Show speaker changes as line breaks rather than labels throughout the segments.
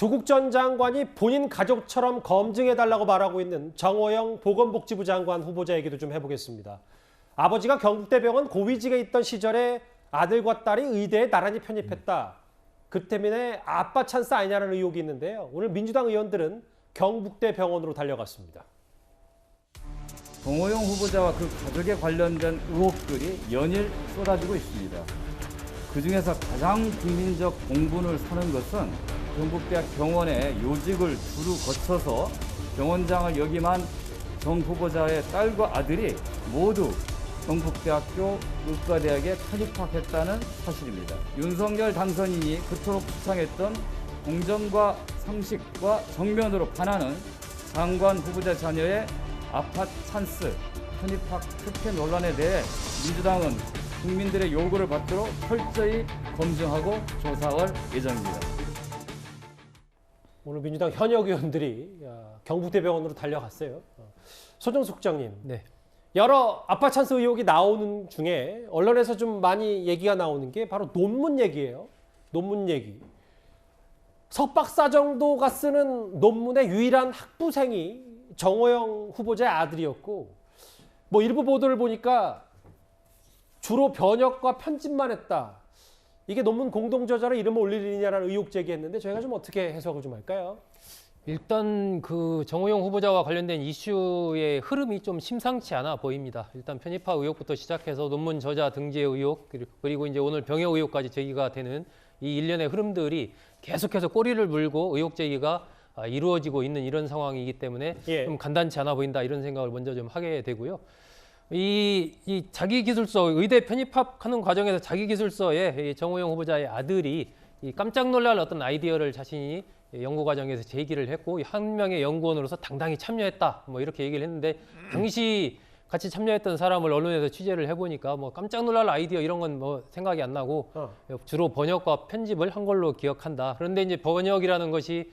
조국 전 장관이 본인 가족처럼 검증해달라고 말하고 있는 정호영 보건복지부 장관 후보자 얘기도 좀 해보겠습니다. 아버지가 경북대병원 고위직에 있던 시절에 아들과 딸이 의대에 나란히 편입했다. 그 때문에 아빠 찬스 아니냐는 의혹이 있는데요. 오늘 민주당 의원들은 경북대 병원으로 달려갔습니다.
정호영 후보자와 그 가족에 관련된 의혹들이 연일 쏟아지고 있습니다. 그중에서 가장 국민적 공분을 사는 것은 경북대학 병원의 요직을 두루 거쳐서 병원장을 역임한 정 후보자의 딸과 아들이 모두 경북대학교 의과대학에 편입학했다는 사실입니다. 윤석열 당선인이 그토록 주창했던 공정과 상식과 정면으로 반하는 장관 후보자 자녀의 아파 찬스 편입학 특혜 논란에 대해 민주당은 국민들의 요구를 받도록 철저히 검증하고 조사할 예정입니다.
오늘 민주당 현역 의원들이 경북대병원으로 달려갔어요. 소정숙 국장님,
네.
여러 아빠 찬스 의혹이 나오는 중에 언론에서 좀 많이 얘기가 나오는 게 바로 논문 얘기예요. 논문 얘기. 석박사 정도가 쓰는 논문의 유일한 학부생이 정호영 후보자의 아들이었고, 뭐 일부 보도를 보니까 주로 번역과 편집만 했다. 이게 논문 공동 저자로 이름을 올릴 일이냐라는 의혹 제기했는데 저희가 좀 어떻게 해석을 좀 할까요?
일단 그 정호영 후보자와 관련된 이슈의 흐름이 좀 심상치 않아 보입니다. 일단 편입학 의혹부터 시작해서 논문 저자 등재 의혹 그리고 이제 오늘 병역 의혹까지 제기가 되는 이 일련의 흐름들이 계속해서 꼬리를 물고 의혹 제기가 이루어지고 있는 이런 상황이기 때문에 좀 간단치 않아 보인다 이런 생각을 먼저 좀 하게 되고요. 이 자기기술서 의대 편입학하는 과정에서 자기기술서에 정호영 후보자의 아들이 이 깜짝 놀랄 어떤 아이디어를 자신이 연구 과정에서 제기를 했고 한 명의 연구원으로서 당당히 참여했다 뭐 이렇게 얘기를 했는데 당시 같이 참여했던 사람을 언론에서 취재를 해보니까 뭐 깜짝 놀랄 아이디어 이런 건 뭐 생각이 안 나고 주로 번역과 편집을 한 걸로 기억한다. 그런데 이제 번역이라는 것이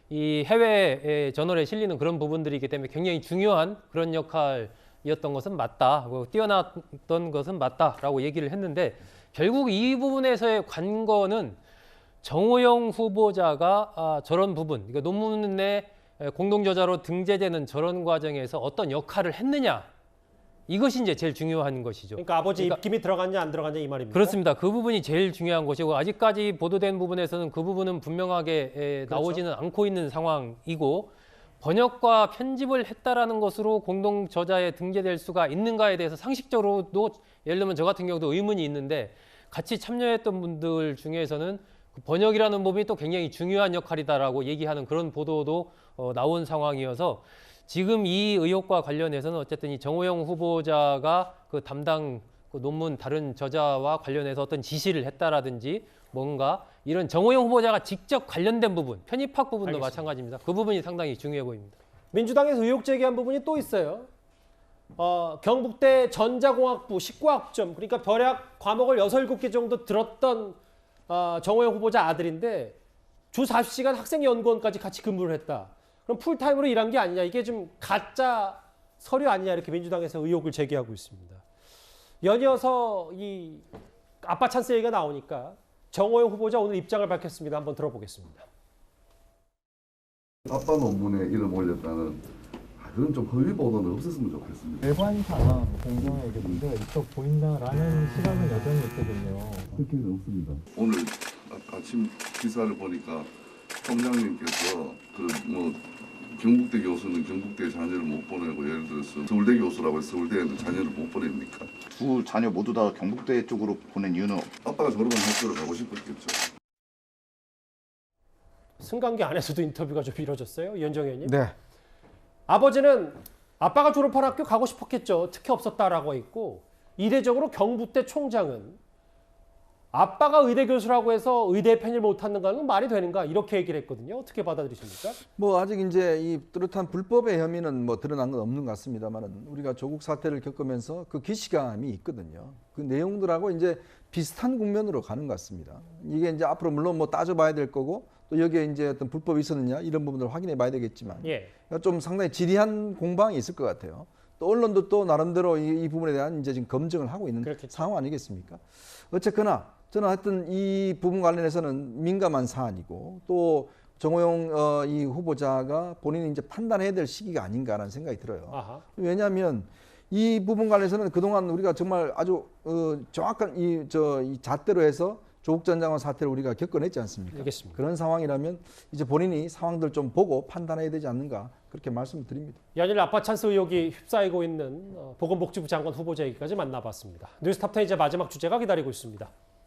이 해외 저널에 실리는 그런 부분들이기 때문에 굉장히 중요한 그런 역할이었던 것은 맞다. 뛰어났던 것은 맞다라고 얘기를 했는데 결국 이 부분에서의 관건은 정호영 후보자가 저런 부분, 그러니까 논문의 공동저자로 등재되는 저런 과정에서 어떤 역할을 했느냐. 이것이 이제 제일 중요한 것이죠.
그러니까 아버지 입김이 들어갔냐 안 들어갔냐 이 말입니다.
그렇습니다. 그 부분이 제일 중요한 것이고 아직까지 보도된 부분에서는 그 부분은 분명하게 나오지는 않고 있는 상황이고 번역과 편집을 했다라는 것으로 공동 저자에 등재될 수가 있는가에 대해서 상식적으로도 예를 들면 저 같은 경우도 의문이 있는데 같이 참여했던 분들 중에서는 번역이라는 부분이 또 굉장히 중요한 역할이다라고 얘기하는 그런 보도도 나온 상황이어서 지금 이 의혹과 관련해서는 어쨌든 이 정호영 후보자가 그 담당 그 논문 다른 저자와 관련해서 어떤 지시를 했다라든지 뭔가 이런 정호영 후보자가 직접 관련된 부분, 편입학 부분도
알겠습니다.
마찬가지입니다. 그 부분이 상당히 중요해 보입니다.
민주당에서 의혹 제기한 부분이 또 있어요. 경북대 전자공학부 19학점, 그러니까 벼락 과목을 6, 7개 정도 들었던 정호영 후보자 아들인데 주 40시간 학생연구원까지 같이 근무를 했다. 그럼 풀타임으로 일한 게 아니냐. 이게 좀 가짜 서류 아니냐 이렇게 민주당에서 의혹을 제기하고 있습니다. 연이어서 이 아빠 찬스 얘기가 나오니까 정호영 후보자 오늘 입장을 밝혔습니다. 한번 들어보겠습니다.
아빠 논문에 이름 올렸다는 그런 좀 허위 보도는 없었으면 좋겠습니다.
일관상 공정에 문제가 있어 보인다라는 시각은 여전히 있거든요.
그렇게는 없습니다. 오늘 아침 기사를 보니까 총장님께서 경북대 교수는 경북대 자녀를 못 보내고 예를 들어서 서울대 교수라고 해서 서울대에는 자녀를 못 보냅니까?
두 자녀 모두 다 경북대 쪽으로 보낸 이유는
아빠가 졸업한 학교를 가고 싶었겠죠.
승강기 안에서도 인터뷰가 좀 이루어졌어요. 이현정 의원님.
네.
아버지는 아빠가 졸업한 학교 가고 싶었겠죠. 특혜 없었다라고 했고 이례적으로 경북대 총장은 아빠가 의대 교수라고 해서 의대에 편입을 못하는 건 말이 되는가 이렇게 얘기를 했거든요. 어떻게 받아들이십니까?
뭐 아직 이제 이 뚜렷한 불법의 혐의는 뭐 드러난 건 없는 것 같습니다만은 우리가 조국 사태를 겪으면서 그 기시감이 있거든요. 그 내용들하고 이제 비슷한 국면으로 가는 것 같습니다. 이게 이제 앞으로 물론 뭐 따져봐야 될 거고 또 여기에 이제 어떤 불법이 있었느냐 이런 부분들을 확인해 봐야 되겠지만 좀 상당히 지리한 공방이 있을 것 같아요. 또 언론도 또 나름대로 이 부분에 대한 이제 지금 검증을 하고 있는 상황 아니겠습니까? 어쨌거나 저는 하여튼 이 부분 관련해서는 민감한 사안이고 또 정호영 이 후보자가 본인이 이제 판단해야 될 시기가 아닌가라는 생각이 들어요.
아하.
왜냐하면 이 부분 관련해서는 그동안 우리가 정말 아주 정확한 이 잣대로 해서 조국 전 장관 사태를 우리가 겪어냈지 않습니까?
알겠습니다.
그런 상황이라면 이제 본인이 상황들 좀 보고 판단해야 되지 않는가 그렇게 말씀을 드립니다.
연일 아빠 찬스 의혹이 휩싸이고 있는 보건복지부 장관 후보자 얘기까지 만나봤습니다. 뉴스탑10 이제 마지막 주제가 기다리고 있습니다.